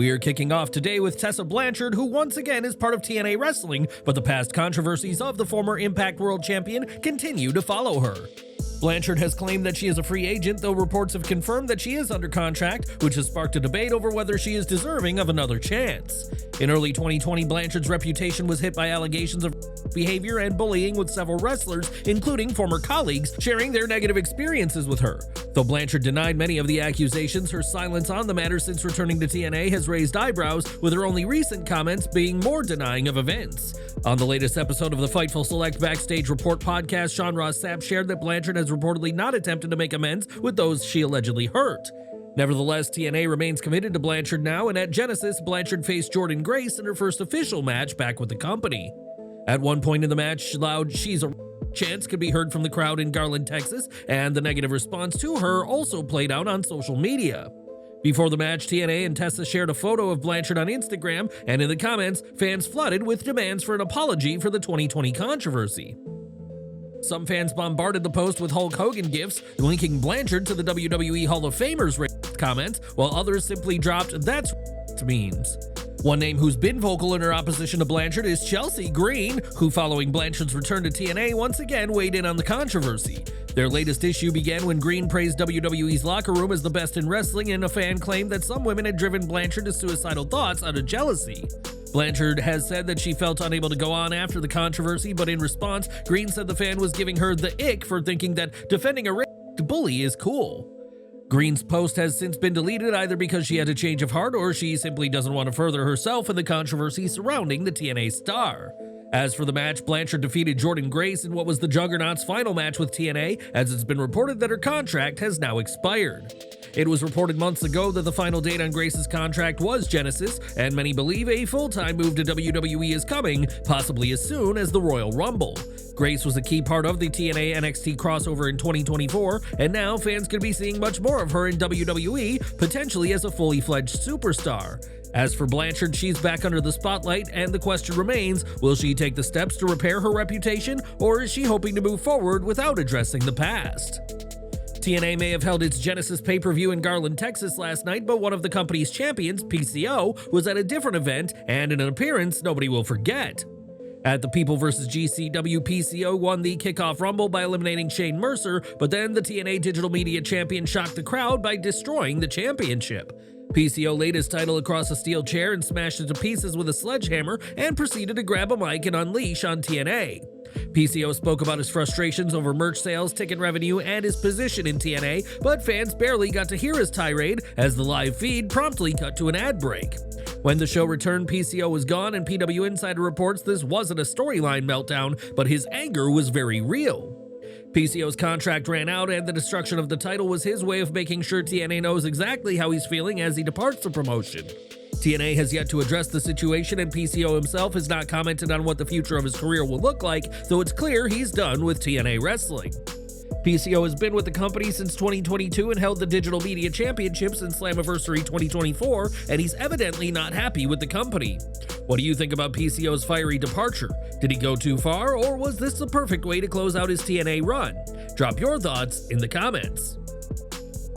We are kicking off today with Tessa Blanchard, who once again is part of TNA Wrestling, but the past controversies of the former Impact World Champion continue to follow her. Blanchard has claimed that she is a free agent, though reports have confirmed that she is under contract, which has sparked a debate over whether she is deserving of another chance. In early 2020, Blanchard's reputation was hit by allegations of behavior and bullying, with several wrestlers, including former colleagues, sharing their negative experiences with her. Though Blanchard denied many of the accusations, her silence on the matter since returning to TNA has raised eyebrows, with her only recent comments being more denying of events. On the latest episode of the Fightful Select Backstage Report podcast, Sean Ross Sapp shared that Blanchard has reportedly not attempted to make amends with those she allegedly hurt. Nevertheless, TNA remains committed to Blanchard now, and at Genesis, Blanchard faced Jordynne Grace in her first official match back with the company. At one point in the match, loud "She's a chants could be heard from the crowd in Garland, Texas, and the negative response to her also played out on social media. Before the match, TNA and Tessa shared a photo of Blanchard on Instagram, and in the comments, fans flooded with demands for an apology for the 2020 controversy. Some fans bombarded the post with Hulk Hogan gifs, linking Blanchard to the WWE Hall of Famers comments, while others simply dropped "that's memes." One name who's been vocal in her opposition to Blanchard is Chelsea Green, who, following Blanchard's return to TNA, once again weighed in on the controversy. Their latest issue began when Green praised WWE's locker room as the best in wrestling, and a fan claimed that some women had driven Blanchard to suicidal thoughts out of jealousy. Blanchard has said that she felt unable to go on after the controversy, but in response, Green said the fan was giving her the ick for thinking that defending a bully is cool. Green's post has since been deleted, either because she had a change of heart or she simply doesn't want to further herself in the controversy surrounding the TNA star. As for the match, Blanchard defeated Jordynne Grace in what was the Juggernaut's final match with TNA, as it's been reported that her contract has now expired. It was reported months ago that the final date on Grace's contract was Genesis, and many believe a full-time move to WWE is coming, possibly as soon as the Royal Rumble. Grace was a key part of the TNA NXT crossover in 2024, and now fans could be seeing much more of her in WWE, potentially as a fully fledged superstar. As for Blanchard, she's back under the spotlight, and the question remains, will she take the steps to repair her reputation, or is she hoping to move forward without addressing the past? TNA may have held its Genesis pay-per-view in Garland, Texas last night, but one of the company's champions, PCO, was at a different event, and in an appearance nobody will forget. At the People vs. GCW, PCO won the Kickoff Rumble by eliminating Shane Mercer, but then the TNA Digital Media Champion shocked the crowd by destroying the championship. PCO laid his title across a steel chair and smashed it to pieces with a sledgehammer and proceeded to grab a mic and unleash on TNA. PCO spoke about his frustrations over merch sales, ticket revenue, and his position in TNA, but fans barely got to hear his tirade as the live feed promptly cut to an ad break. When the show returned, PCO was gone, and PW Insider reports this wasn't a storyline meltdown, but his anger was very real. PCO's contract ran out, and the destruction of the title was his way of making sure TNA knows exactly how he's feeling as he departs the promotion. TNA has yet to address the situation, and PCO himself has not commented on what the future of his career will look like, though it's clear he's done with TNA wrestling. PCO has been with the company since 2022 and held the Digital Media Championships in Slammiversary 2024, and he's evidently not happy with the company. What do you think about PCO's fiery departure? Did he go too far, or was this the perfect way to close out his TNA run? Drop your thoughts in the comments.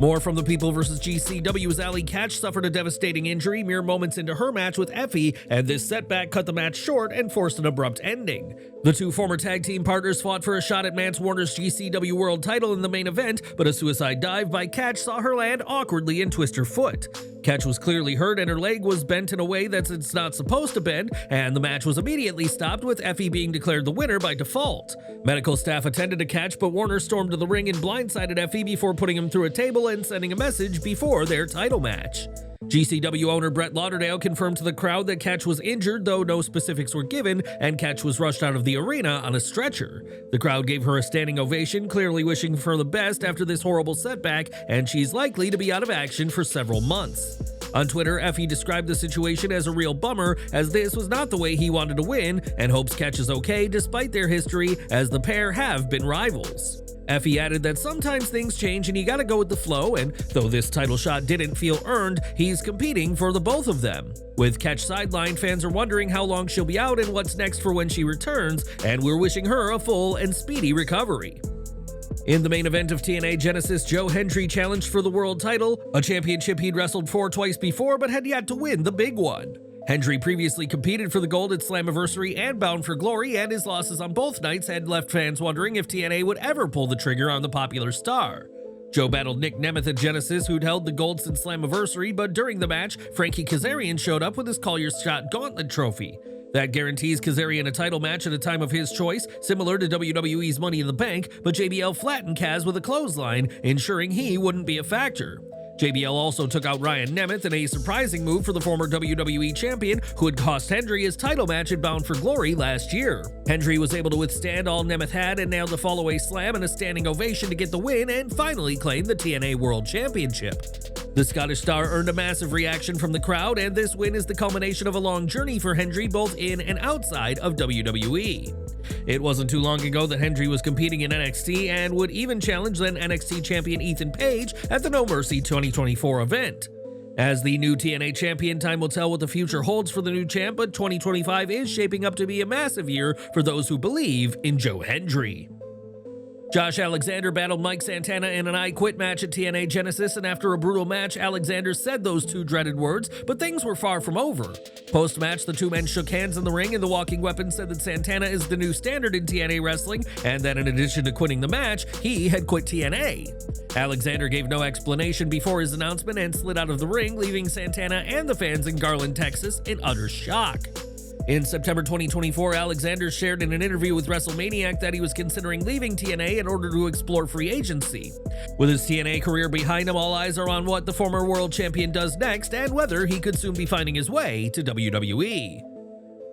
More from the People vs. GCW's Allie Katch suffered a devastating injury mere moments into her match with Effie, and this setback cut the match short and forced an abrupt ending. The two former tag team partners fought for a shot at Mance Warner's GCW World title in the main event, but a suicide dive by Katch saw her land awkwardly and twist her foot. Katch was clearly hurt, and her leg was bent in a way that it's not supposed to bend, and the match was immediately stopped, with Effie being declared the winner by default. Medical staff attended to Katch, but Warner stormed to the ring and blindsided Effie before putting him through a table and sending a message before their title match. GCW owner Brett Lauderdale confirmed to the crowd that Katch was injured, though no specifics were given, and Katch was rushed out of the arena on a stretcher. The crowd gave her a standing ovation, clearly wishing for the best after this horrible setback, and she's likely to be out of action for several months. On Twitter, Effie described the situation as a real bummer, as this was not the way he wanted to win, and hopes Katch is okay despite their history, as the pair have been rivals. Effie added that sometimes things change and you gotta go with the flow, and though this title shot didn't feel earned, he's competing for the both of them. With Katch sidelined, fans are wondering how long she'll be out and what's next for when she returns, and we're wishing her a full and speedy recovery. In the main event of TNA Genesis, Hendry challenged for the world title, a championship he'd wrestled for twice before but had yet to win the big one. Hendry previously competed for the gold at Slammiversary and Bound for Glory, and his losses on both nights had left fans wondering if TNA would ever pull the trigger on the popular star. Joe battled Nick Nemeth at Genesis, who'd held the gold since Slammiversary, but during the match, Frankie Kazarian showed up with his Collier's Shot Gauntlet trophy. That guarantees Kazarian a title match at a time of his choice, similar to WWE's Money in the Bank, but JBL flattened Kaz with a clothesline, ensuring he wouldn't be a factor. JBL also took out Ryan Nemeth in a surprising move for the former WWE champion, who had cost Hendry his title match at Bound for Glory last year. Hendry was able to withstand all Nemeth had and nailed a follow-away slam and a standing ovation to get the win and finally claim the TNA World Championship. The Scottish star earned a massive reaction from the crowd, and this win is the culmination of a long journey for Hendry both in and outside of WWE. It wasn't too long ago that Hendry was competing in NXT and would even challenge then NXT champion Ethan Page at the No Mercy 2024 event. As the new TNA champion, time will tell what the future holds for the new champ, but 2025 is shaping up to be a massive year for those who believe in Joe Hendry. Josh Alexander battled Mike Santana in an I Quit match at TNA Genesis, and after a brutal match, Alexander said those two dreaded words, but things were far from over. Post-match, the two men shook hands in the ring, and the Walking Weapon said that Santana is the new standard in TNA wrestling, and that in addition to quitting the match, he had quit TNA. Alexander gave no explanation before his announcement and slid out of the ring, leaving Santana and the fans in Garland, Texas in utter shock. In September 2024, Alexander shared in an interview with WrestleManiac that he was considering leaving TNA in order to explore free agency. With his TNA career behind him, all eyes are on what the former world champion does next and whether he could soon be finding his way to WWE.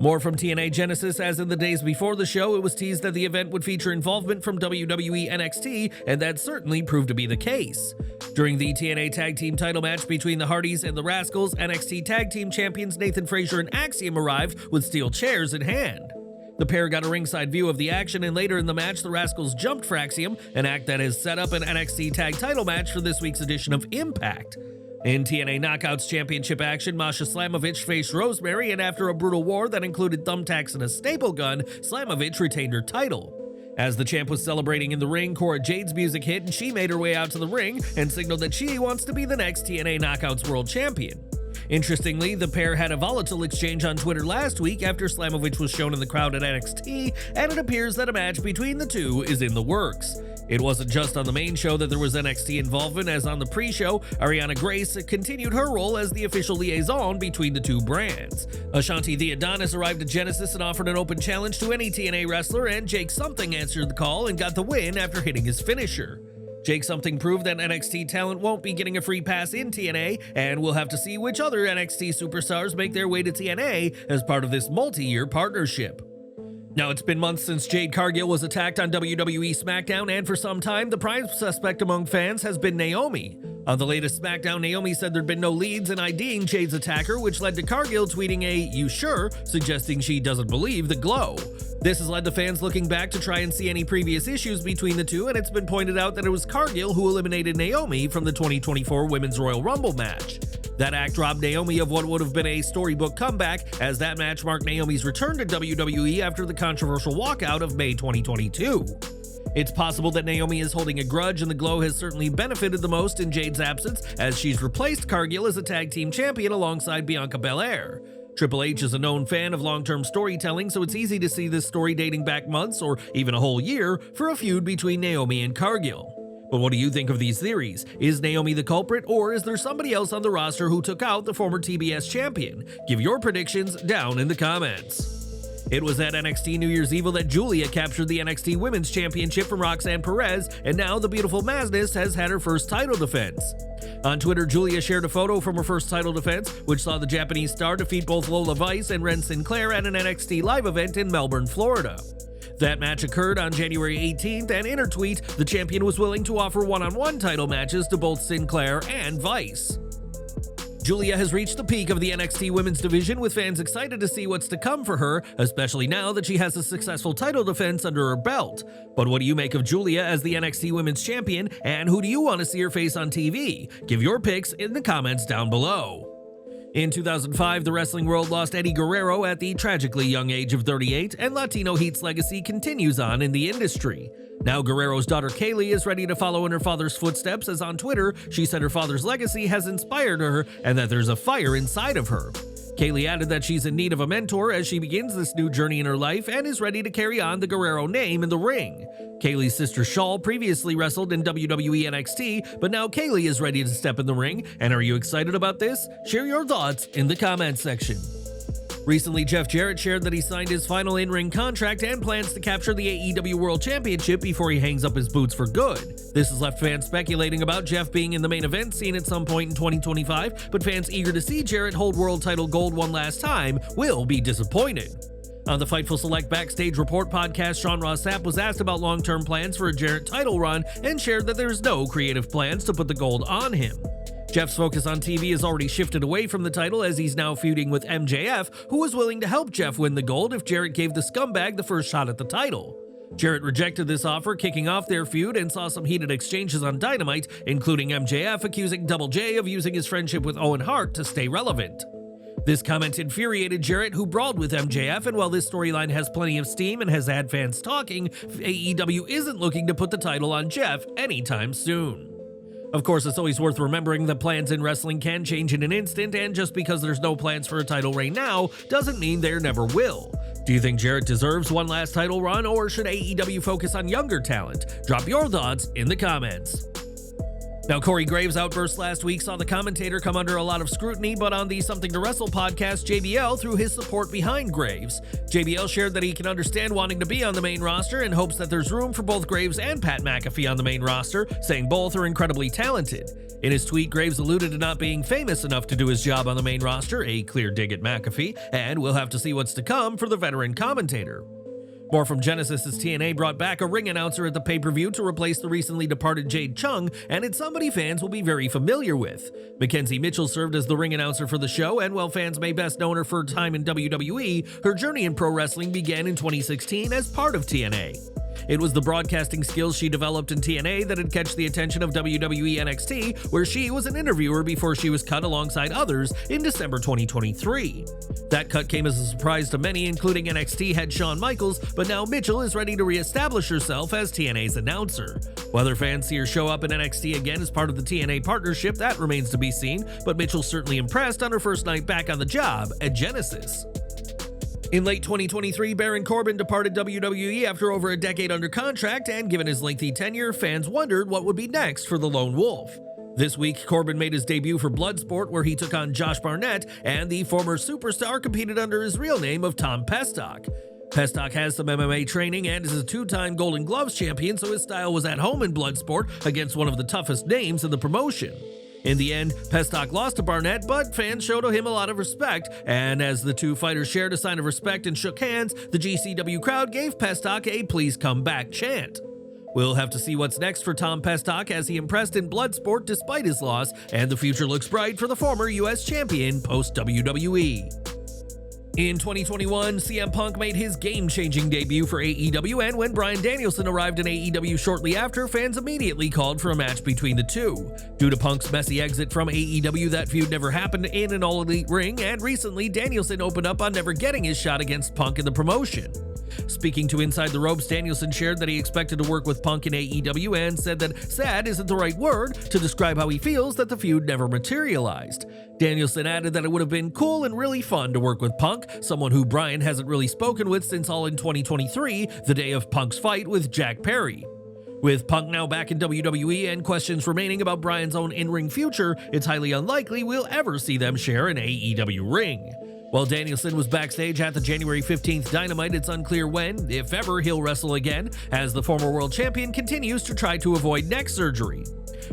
More from TNA Genesis, as in the days before the show, it was teased that the event would feature involvement from WWE NXT, and that certainly proved to be the case. During the TNA Tag Team title match between the Hardys and the Rascals, NXT Tag Team champions Nathan Frazier and Axiom arrived with steel chairs in hand. The pair got a ringside view of the action, and later in the match, the Rascals jumped Fraxiom, an act that has set up an NXT Tag title match for this week's edition of Impact. In TNA Knockouts Championship action, Masha Slamovich faced Rosemary, and after a brutal war that included thumbtacks and a staple gun, Slamovich retained her title. As the champ was celebrating in the ring, Cora Jade's music hit and she made her way out to the ring and signaled that she wants to be the next TNA Knockouts World Champion. Interestingly, the pair had a volatile exchange on Twitter last week after Slamovich was shown in the crowd at NXT, and it appears that a match between the two is in the works. It wasn't just on the main show that there was NXT involvement, as on the pre-show, Arianna Grace continued her role as the official liaison between the two brands. Ashante the Adonis arrived at Genesis and offered an open challenge to any TNA wrestler, and Jake Something answered the call and got the win after hitting his finisher. Jake Something proved that NXT talent won't be getting a free pass in TNA, and we'll have to see which other NXT superstars make their way to TNA as part of this multi-year partnership. Now, it's been months since Jade Cargill was attacked on WWE SmackDown, and for some time, the prime suspect among fans has been Naomi. On the latest SmackDown, Naomi said there'd been no leads in IDing Jade's attacker, which led to Cargill tweeting a "you sure?" suggesting she doesn't believe the glow. This has led to fans looking back to try and see any previous issues between the two, and it's been pointed out that it was Cargill who eliminated Naomi from the 2024 Women's Royal Rumble match. That act robbed Naomi of what would have been a storybook comeback, as that match marked Naomi's return to WWE after the controversial walkout of May 2022. It's possible that Naomi is holding a grudge, and the glow has certainly benefited the most in Jade's absence, as she's replaced Cargill as a tag team champion alongside Bianca Belair. Triple H is a known fan of long-term storytelling, so it's easy to see this story dating back months or even a whole year for a feud between Naomi and Cargill. But what do you think of these theories? Is Naomi the culprit, or is there somebody else on the roster who took out the former TBS champion? Give your predictions down in the comments. It was at NXT New Year's Evil that Giulia captured the NXT Women's Championship from Roxanne Perez, and now the beautiful Mazness has had her first title defense. On Twitter, Giulia shared a photo from her first title defense, which saw the Japanese star defeat both Lola Vice and Ren Sinclair at an NXT live event in Melbourne, Florida. That match occurred on January 18th, and in her tweet, the champion was willing to offer one-on-one title matches to both Sinclair and Vice. Giulia has reached the peak of the NXT women's division, with fans excited to see what's to come for her, especially now that she has a successful title defense under her belt. But what do you make of Giulia as the NXT women's champion, and who do you want to see her face on TV? Give your picks in the comments down below. In 2005, the wrestling world lost Eddie Guerrero at the tragically young age of 38, and Latino Heat's legacy continues on in the industry. Now Guerrero's daughter Kaylie is ready to follow in her father's footsteps, as on Twitter, she said her father's legacy has inspired her and that there's a fire inside of her. Kaylie added that she's in need of a mentor as she begins this new journey in her life and is ready to carry on the Guerrero name in the ring. Kaylie's sister Shawl previously wrestled in WWE NXT, but now Kaylie is ready to step in the ring. And are you excited about this? Share your thoughts in the comments section. Recently, Jarrett shared that he signed his final in-ring contract and plans to capture the AEW World Championship before he hangs up his boots for good. This has left fans speculating about Jeff being in the main event scene at some point in 2025, but fans eager to see Jarrett hold world title gold one last time will be disappointed. On the Fightful Select Backstage Report podcast, Sean Ross Sapp was asked about long-term plans for a Jarrett title run and shared that there's no creative plans to put the gold on him. Jeff's focus on TV has already shifted away from the title as he's now feuding with MJF, who was willing to help Jeff win the gold if Jarrett gave the scumbag the first shot at the title. Jarrett rejected this offer, kicking off their feud, and saw some heated exchanges on Dynamite, including MJF accusing Double J of using his friendship with Owen Hart to stay relevant. This comment infuriated Jarrett, who brawled with MJF, and while this storyline has plenty of steam and has had fans talking, AEW isn't looking to put the title on Jeff anytime soon. Of course, it's always worth remembering that plans in wrestling can change in an instant, and just because there's no plans for a title reign now doesn't mean there never will. Do you think Jarrett deserves one last title run, or should AEW focus on younger talent? Drop your thoughts in the comments. Now, Corey Graves' outburst last week saw the commentator come under a lot of scrutiny, but on the Something to Wrestle podcast, JBL threw his support behind Graves. JBL shared that he can understand wanting to be on the main roster and hopes that there's room for both Graves and Pat McAfee on the main roster, saying both are incredibly talented. In his tweet, Graves alluded to not being famous enough to do his job on the main roster, a clear dig at McAfee, and we'll have to see what's to come for the veteran commentator. More from Genesis as TNA brought back a ring announcer at the pay-per-view to replace the recently departed Jade Chung, and it's somebody fans will be very familiar with. Mackenzie Mitchell served as the ring announcer for the show, and while fans may best know her for her time in WWE, her journey in pro wrestling began in 2016 as part of TNA. It was the broadcasting skills she developed in TNA that had catch the attention of WWE NXT, where she was an interviewer before she was cut alongside others in December 2023. That cut came as a surprise to many, including NXT head Shawn Michaels, but now Mitchell is ready to reestablish herself as TNA's announcer. Whether fans see her show up in NXT again as part of the TNA partnership, that remains to be seen, but Mitchell's certainly impressed on her first night back on the job at Genesis. In late 2023, Baron Corbin departed WWE after over a decade under contract, and given his lengthy tenure, fans wondered what would be next for the Lone Wolf. This week, Corbin made his debut for Bloodsport, where he took on Josh Barnett, and the former superstar competed under his real name of Tom Pestock. Pestock has some MMA training and is a two-time Golden Gloves champion, so his style was at home in Bloodsport against one of the toughest names in the promotion. In the end, Pestock lost to Barnett, but fans showed him a lot of respect, and as the two fighters shared a sign of respect and shook hands, the GCW crowd gave Pestock a "Please come back" chant. We'll have to see what's next for Tom Pestock, as he impressed in Bloodsport despite his loss, and the future looks bright for the former US champion post-WWE. In 2021, CM Punk made his game-changing debut for AEW, and when Bryan Danielson arrived in AEW shortly after, fans immediately called for a match between the two. Due to Punk's messy exit from AEW, that feud never happened in an all-elite ring, and recently Danielson opened up on never getting his shot against Punk in the promotion. Speaking to Inside the Ropes, Danielson shared that he expected to work with Punk in AEW and said that sad isn't the right word to describe how he feels that the feud never materialized. Danielson added that it would have been cool and really fun to work with Punk, someone who Bryan hasn't really spoken with since All In 2023, the day of Punk's fight with Jack Perry. With Punk now back in WWE and questions remaining about Bryan's own in-ring future, it's highly unlikely we'll ever see them share an AEW ring. While Danielson was backstage at the January 15th Dynamite, it's unclear when, if ever, he'll wrestle again, as the former world champion continues to try to avoid neck surgery.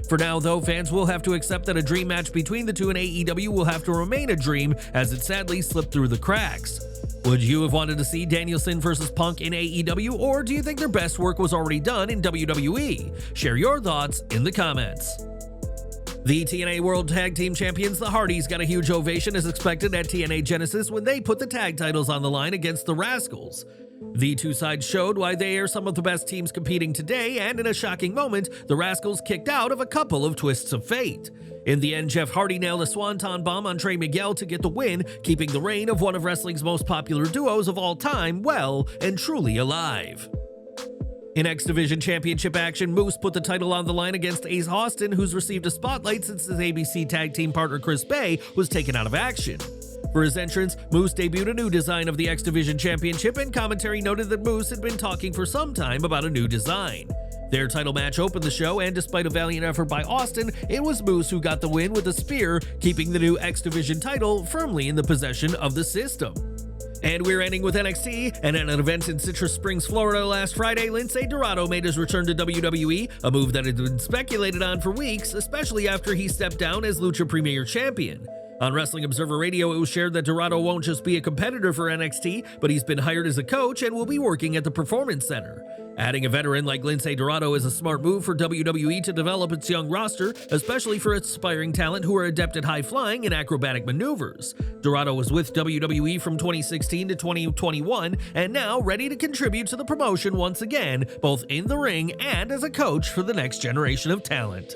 For now, though, fans will have to accept that a dream match between the two in AEW will have to remain a dream, as it sadly slipped through the cracks. Would you have wanted to see Danielson versus Punk in AEW, or do you think their best work was already done in WWE? Share your thoughts in the comments. The TNA World Tag Team Champions, the Hardys, got a huge ovation as expected at TNA Genesis when they put the tag titles on the line against the Rascals. The two sides showed why they are some of the best teams competing today, and in a shocking moment, the Rascals kicked out of a couple of twists of fate. In the end, Jeff Hardy nailed a swanton bomb on Trey Miguel to get the win, keeping the reign of one of wrestling's most popular duos of all time well and truly alive. In X-Division Championship action, Moose put the title on the line against Ace Austin, who's received a spotlight since his ABC tag team partner Chris Bay was taken out of action. For his entrance, Moose debuted a new design of the X-Division Championship, and commentary noted that Moose had been talking for some time about a new design. Their title match opened the show, and despite a valiant effort by Austin, it was Moose who got the win with a spear, keeping the new X-Division title firmly in the possession of the system. And we're ending with NXT, and at an event in Citrus Springs, Florida last Friday, Lince Dorado made his return to WWE, a move that had been speculated on for weeks, especially after he stepped down as Lucha Premier Champion. On Wrestling Observer Radio, it was shared that Dorado won't just be a competitor for NXT, but he's been hired as a coach and will be working at the Performance Center. Adding a veteran like Lince Dorado is a smart move for WWE to develop its young roster, especially for its aspiring talent who are adept at high flying and acrobatic maneuvers. Dorado was with WWE from 2016 to 2021 and now ready to contribute to the promotion once again, both in the ring and as a coach for the next generation of talent.